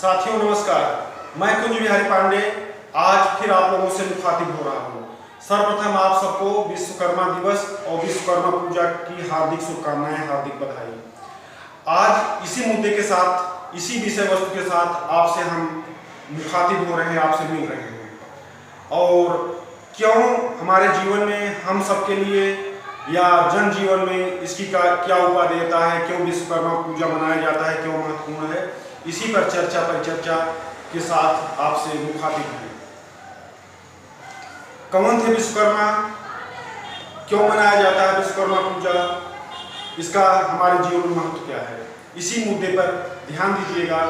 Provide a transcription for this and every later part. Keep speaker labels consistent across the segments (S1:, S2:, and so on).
S1: साथियों नमस्कार, मैं कुंज बिहारी पांडे आज फिर आप लोगों से मुखातिब हो रहा हूँ। सर्वप्रथम आप सबको विश्वकर्मा दिवस और विश्वकर्मा पूजा की हार्दिक शुभकामनाएं, हार्दिक बधाई। आज इसी मुद्दे के साथ, इसी विषय वस्तु के साथ आपसे हम मुखातिब हो रहे हैं, आपसे मिल रहे हैं। और क्यों हमारे जीवन में हम सबके लिए या जन जीवन में इसकी क्या उपादेयता है, क्यों विश्वकर्मा पूजा मनाया जाता है, क्यों महत्वपूर्ण है, इसी पर परिचर्चा के साथ आपसे मुखातिब हैं। कौन थे विश्वकर्मा, क्यों मनाया जाता है विश्वकर्मा पूजा, इसका हमारे जीवन में महत्व क्या है, इसी मुद्दे पर ध्यान दीजिएगा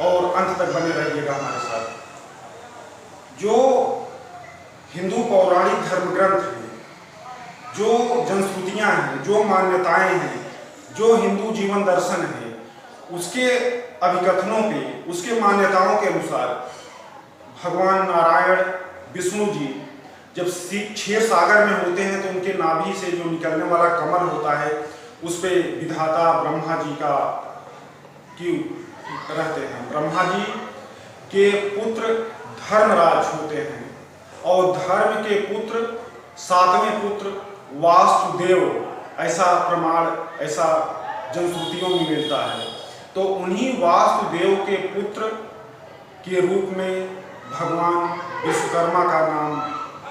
S1: और अंत तक बने रहिएगा हमारे साथ। जो हिंदू पौराणिक धर्म ग्रंथ हैं, जो जनश्रुतियाँ हैं, जो मान्यताएं हैं, जो हिंदू जीवन दर्शन है, उसके अभिकथनों पे, उसके मान्यताओं के अनुसार भगवान नारायण विष्णु जी जब क्षीर सागर में होते हैं तो उनके नाभि से जो निकलने वाला कमल होता है उस पे विधाता ब्रह्मा जी का रहते हैं। ब्रह्मा जी के पुत्र धर्मराज होते हैं और धर्म के पुत्र, सातवें पुत्र वासुदेव, ऐसा प्रमाण, ऐसा जनश्रुतियों में मिलता है। तो उन्हीं वासुदेव के पुत्र के रूप में भगवान विश्वकर्मा का नाम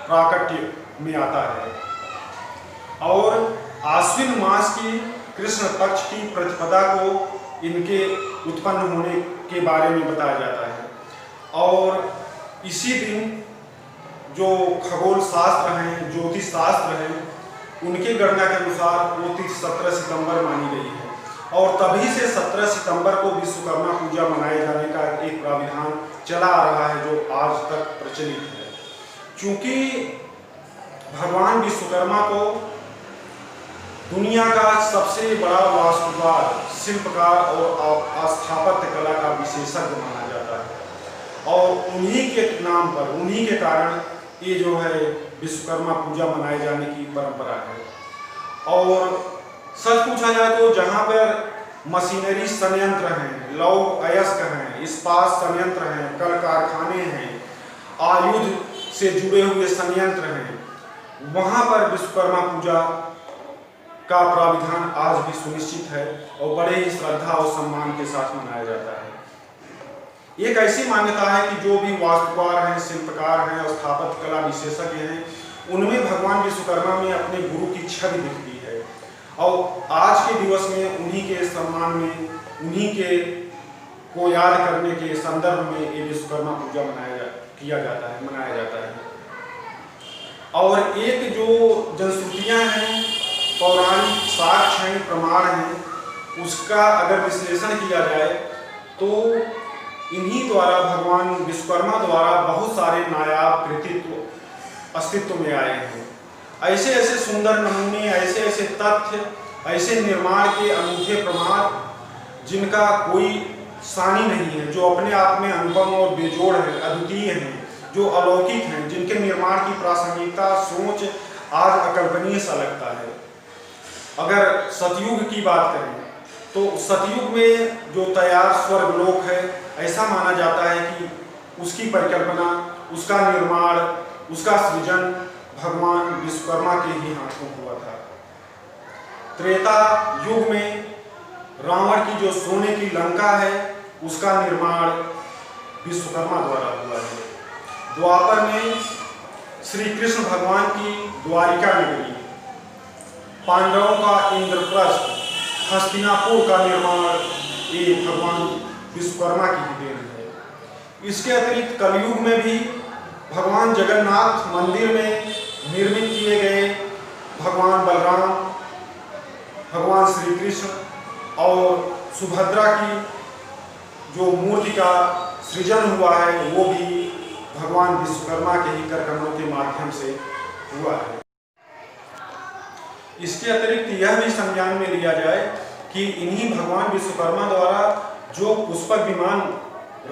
S1: प्राकट्य में आता है। और आश्विन मास की कृष्ण पक्ष की प्रतिपदा को इनके उत्पन्न होने के बारे में बताया जाता है। और इसी दिन जो खगोल शास्त्र हैं, ज्योतिष शास्त्र हैं, उनके गणना के अनुसार वो तिथि 17 सितंबर मानी गई है। और तभी से 17 सितंबर को विश्वकर्मा पूजा मनाए जाने का एक प्राविधान चला आ रहा है जो आज तक प्रचलित है। चूंकि भगवान विश्वकर्मा को दुनिया का सबसे बड़ा वास्तुकार, शिल्पकार और स्थापत्य कला का विशेषज्ञ माना जाता है और उन्हीं के नाम पर, उन्हीं के कारण ये जो है विश्वकर्मा पूजा मनाए जाने की परंपरा है। और सच पूछा जाए तो जहाँ पर मशीनरी संयंत्र हैं, लौह अयस्क हैं, इस्पात संयंत्र हैं, कल कारखाने हैं, आयुध से जुड़े हुए संयंत्र हैं, वहाँ पर विश्वकर्मा पूजा का प्राविधान आज भी सुनिश्चित है और बड़े ही श्रद्धा और सम्मान के साथ मनाया जाता है। एक ऐसी मान्यता है कि जो भी वास्तुकार हैं, शिल्पकार हैं और स्थापत्य कला विशेषज्ञ हैं, उनमें भगवान विश्वकर्मा में अपने गुरु की छवि दिखती है। और आज के दिवस में उन्हीं के सम्मान में, उन्हीं के को याद करने के संदर्भ में ये विश्वकर्मा पूजा मनाया जाता है। और एक जो जनश्रुतियाँ हैं, पौराणिक साक्ष्य हैं, प्रमाण हैं, उसका अगर विश्लेषण किया जाए तो इन्हीं द्वारा, भगवान विश्वकर्मा द्वारा बहुत सारे नायाब कृतित्व अस्तित्व में आए हैं। ऐसे ऐसे सुंदर नमूने, ऐसे ऐसे तथ्य, ऐसे निर्माण के अनूठे प्रमाण जिनका कोई सानी नहीं है, जो अपने आप में अनुपम और बेजोड़ है, अद्वितीय हैं, जो अलौकिक हैं, जिनके निर्माण की प्रासंगिकता, सोच आज अकल्पनीय सा लगता है। अगर सतयुग की बात करें तो सतयुग में जो तैयार स्वर्गलोक है, ऐसा माना जाता है कि उसकी परिकल्पना, उसका निर्माण, उसका सृजन भगवान विश्वकर्मा के ही हाथों हुआ था। त्रेता युग में रावण की जो सोने की लंका है, उसका निर्माण विश्वकर्मा द्वारा हुआ है। द्वापर में श्री कृष्ण भगवान की द्वारिका नगरी, पांडवों का इंद्रप्रस्थ, हस्तिनापुर का निर्माण ये भगवान विश्वकर्मा की ही देन है। इसके अतिरिक्त कलयुग में भी भगवान जगन्नाथ मंदिर में निर्मित किए गए भगवान बलराम, भगवान श्री कृष्ण और सुभद्रा की जो मूर्ति का सृजन हुआ है, वो भी भगवान विश्वकर्मा के ही करकमलों के माध्यम से हुआ है। इसके अतिरिक्त यह भी संज्ञान में लिया जाए कि इन्हीं भगवान विश्वकर्मा द्वारा जो पुष्पक विमान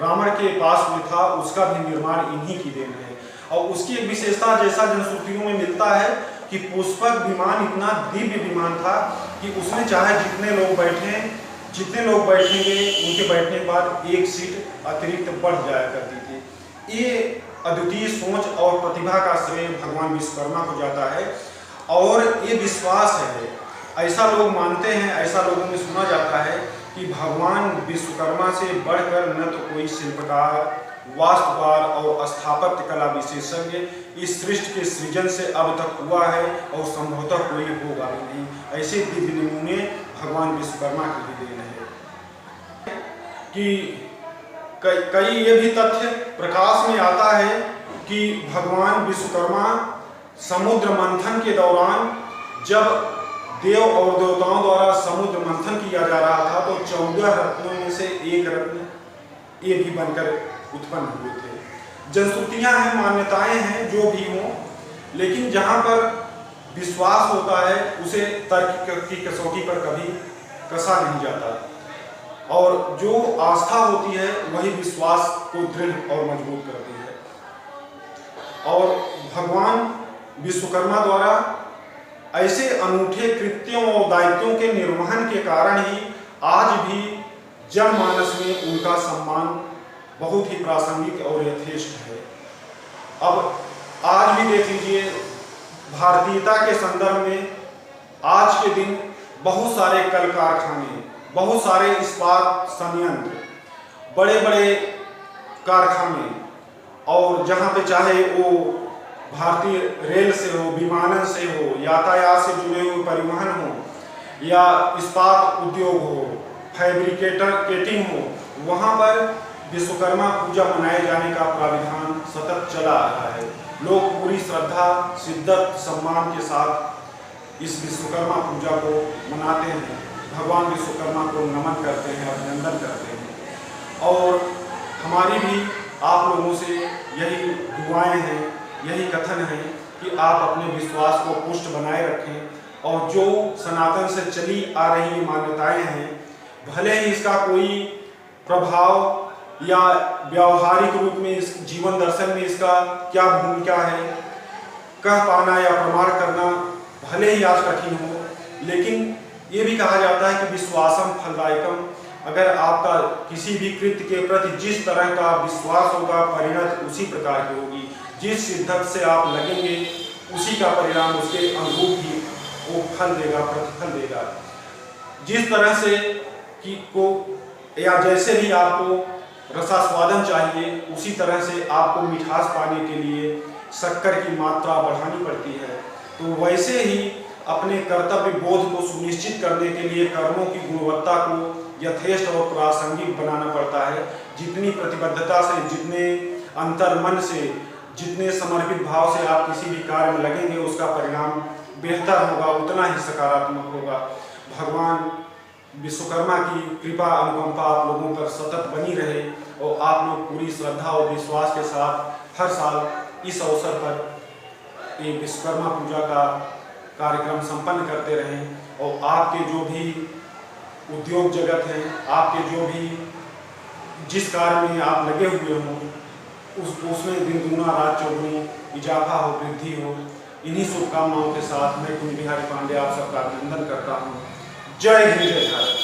S1: रावण के पास में था, उसका भी निर्माण इन्हीं की देन है। और उसकी एक विशेषता, जैसा जनश्रुतियों में मिलता है कि पुष्पक विमान इतना दिव्य विमान था कि उसमें चाहे जितने लोग बैठें जितने लोग बैठेंगे उनके बैठने के बाद एक सीट अतिरिक्त बढ़ जाया करती थी। ये अद्वितीय सोच और प्रतिभा का श्रेय भगवान विश्वकर्मा को जाता है। और ये विश्वास है, ऐसा लोग मानते हैं, ऐसा लोगों में सुना जाता है कि भगवान विश्वकर्मा से बढ़कर न तो कोई शिल्पकार, वास्तुकार और स्थापत्य कला विशेषज्ञ इस सृष्टि के सृजन से अब तक हुआ है और संभवतः कोई होगा भी नहीं। ऐसे दिव्य नमूने भगवान विश्वकर्मा की भी देन है कि कई ये भी तथ्य प्रकाश में आता है कि भगवान विश्वकर्मा समुद्र मंथन के दौरान, जब देव और देवताओं द्वारा समुद्र मंथन किया जा रहा था, तो 14 रत्नों में से एक रत्न ये भी बनकर उत्पन्न हुए थे। जनश्रुतियां हैं, मान्यताएं हैं, जो भी हों, लेकिन जहां पर विश्वास होता है उसे तर्क की कसौटी पर कभी कसा नहीं जाता, और जो आस्था होती है वही विश्वास को दृढ़ और मजबूत करती है। और भगवान विश्वकर्मा द्वारा ऐसे अनूठे कृत्यों और दायित्वों के निर्वहन के कारण ही आज भी जनमानस में उनका सम्मान बहुत ही प्रासंगिक और यथेष्ट है। अब आज भी देख लीजिए, भारतीयता के संदर्भ में आज के दिन बहुत सारे कल कारखाने, बहुत सारे इस्पात संयंत्र, बड़े बड़े कारखाने, और जहाँ पे चाहे वो भारतीय रेल से हो, विमानन से हो, यातायात से जुड़े हुए परिवहन हो, या इस्पात उद्योग हो, फैब्रिकेटिंग हो, वहाँ पर विश्वकर्मा पूजा मनाए जाने का प्राविधान सतत चला आ रहा है। लोग पूरी श्रद्धा, शिद्दत, सम्मान के साथ इस विश्वकर्मा पूजा को मनाते हैं, भगवान विश्वकर्मा को नमन करते हैं, अभिनंदन करते हैं। और हमारी भी आप लोगों से यही दुआएं हैं, यही कथन है कि आप अपने विश्वास को पुष्ट बनाए रखें, और जो सनातन से चली आ रही मान्यताएं हैं, भले ही इसका कोई प्रभाव या व्यावहारिक रूप में इस जीवन दर्शन में इसका क्या भूमिका है, कह पाना या प्रमाण करना भले ही आज कठिन हो, लेकिन ये भी कहा जाता है कि विश्वासम फलदायकम। अगर आपका किसी भी कृत्य के प्रति जिस तरह का विश्वास होगा, परिणत उसी प्रकार की होगी। जिस शिद्दत से आप लगेंगे उसी का परिणाम उसके अनुरूप ही वो फल देगा, प्रतिफल देगा। जिस तरह से कि को या जैसे भी आपको रसास्वादन चाहिए, उसी तरह से आपको मिठास पाने के लिए शक्कर की मात्रा बढ़ानी पड़ती है। तो वैसे ही अपने कर्तव्य बोध को सुनिश्चित करने के लिए कर्मों की गुणवत्ता को यथेष्ट और प्रासंगिक बनाना पड़ता है। जितनी प्रतिबद्धता से, जितने अंतर्मन से, जितने समर्पित भाव से आप किसी भी कार्य में लगेंगे, उसका परिणाम बेहतर होगा, उतना ही सकारात्मक होगा। भगवान विश्वकर्मा की कृपा, अनुकंपा आप लोगों पर सतत बनी रहे, और आप लोग पूरी श्रद्धा और विश्वास के साथ हर साल इस अवसर पर ये विश्वकर्मा पूजा का कार्यक्रम संपन्न करते रहें। और आपके जो भी उद्योग जगत हैं, आपके जो भी जिस कार्य में आप लगे हुए हों, उसमें दिन दुना रात चौगुनी इजाफा हो, वृद्धि हो। इन्हीं शुभकामनाओं के साथ मैं कुंज बिहारी पांडे आप सबका अभिनंदन करता हूँ। जय हिंद, जय भारत।